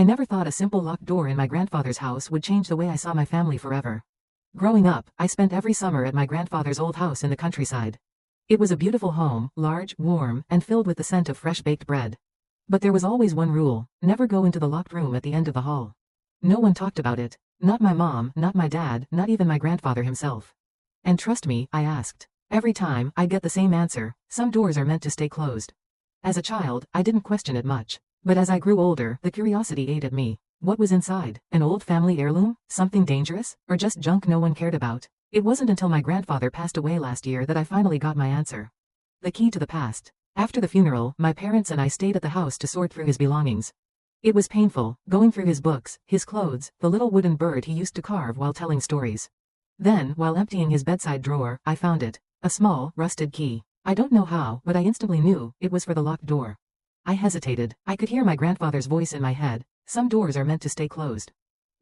I never thought a simple locked door in my grandfather's house would change the way I saw my family forever. Growing up, I spent every summer at my grandfather's old house in the countryside. It was a beautiful home, large, warm, and filled with the scent of fresh baked bread. But there was always one rule: never go into the locked room at the end of the hall. No one talked about it. Not my mom, not my dad, not even my grandfather himself. And trust me, I asked. Every time, I'd get the same answer: some doors are meant to stay closed. As a child, I didn't question it much. But as I grew older, the curiosity ate at me. What was inside? An old family heirloom? Something dangerous? Or just junk no one cared about? It wasn't until my grandfather passed away last year that I finally got my answer. The key to the past. After the funeral, my parents and I stayed at the house to sort through his belongings. It was painful, going through his books, his clothes, the little wooden bird he used to carve while telling stories. Then, while emptying his bedside drawer, I found it. A small, rusted key. I don't know how, but I instantly knew it was for the locked door. I hesitated. I could hear my grandfather's voice in my head. Some doors are meant to stay closed.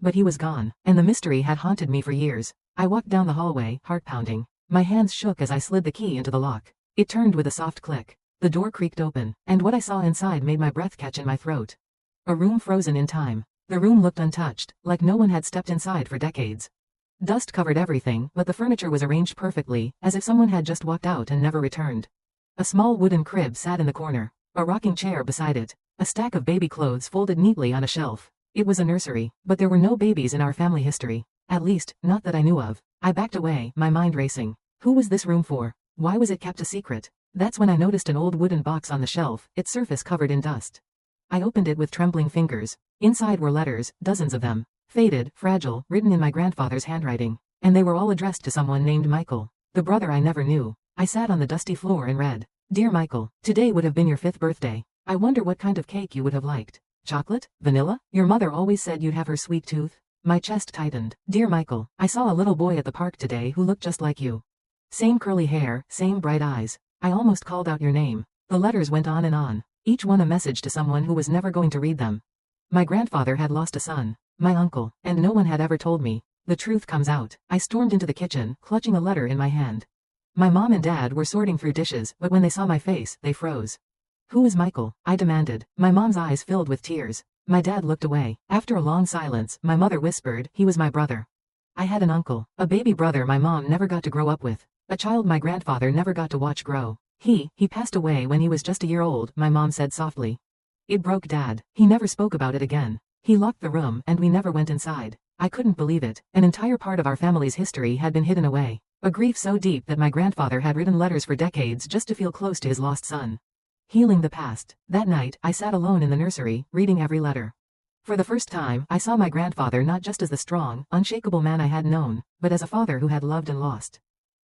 But he was gone, and the mystery had haunted me for years. I walked down the hallway, heart pounding. My hands shook as I slid the key into the lock. It turned with a soft click. The door creaked open, and what I saw inside made my breath catch in my throat. A room frozen in time. The room looked untouched, like no one had stepped inside for decades. Dust covered everything, but the furniture was arranged perfectly, as if someone had just walked out and never returned. A small wooden crib sat in the corner. A rocking chair beside it. A stack of baby clothes folded neatly on a shelf. It was a nursery, but there were no babies in our family history. At least, not that I knew of. I backed away, my mind racing. Who was this room for? Why was it kept a secret? That's when I noticed an old wooden box on the shelf, its surface covered in dust. I opened it with trembling fingers. Inside were letters, dozens of them. Faded, fragile, written in my grandfather's handwriting. And they were all addressed to someone named Michael, the brother I never knew. I sat on the dusty floor and read. Dear Michael, today would have been your 5th birthday. I wonder what kind of cake you would have liked. Chocolate? Vanilla? Your mother always said you'd have her sweet tooth. My chest tightened. Dear Michael, I saw a little boy at the park today who looked just like you. Same curly hair, same bright eyes. I almost called out your name. The letters went on, each one a message to someone who was never going to read them. My grandfather had lost a son, my uncle, and no one had ever told me. The truth comes out. I stormed into the kitchen, clutching a letter in my hand. My mom and dad were sorting through dishes, but when they saw my face, they froze. Who is Michael? I demanded. My mom's eyes filled with tears. My dad looked away. After a long silence, my mother whispered, he was my brother. I had an uncle, a baby brother my mom never got to grow up with. A child my grandfather never got to watch grow. He passed away when he was just a year old, my mom said softly. It broke Dad. He never spoke about it again. He locked the room and we never went inside. I couldn't believe it. An entire part of our family's history had been hidden away. A grief so deep that my grandfather had written letters for decades just to feel close to his lost son. Healing the past. That night, I sat alone in the nursery, reading every letter. For the first time, I saw my grandfather not just as the strong, unshakable man I had known, but as a father who had loved and lost.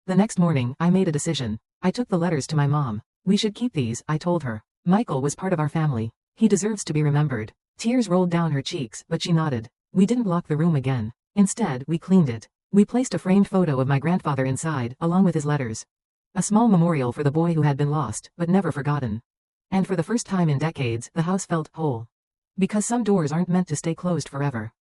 The next morning, I made a decision. I took the letters to my mom. We should keep these, I told her. Michael was part of our family. He deserves to be remembered. Tears rolled down her cheeks, but she nodded. We didn't lock the room again. Instead, we cleaned it. We placed a framed photo of my grandfather inside, along with his letters. A small memorial for the boy who had been lost, but never forgotten. And for the first time in decades, the house felt whole. Because some doors aren't meant to stay closed forever.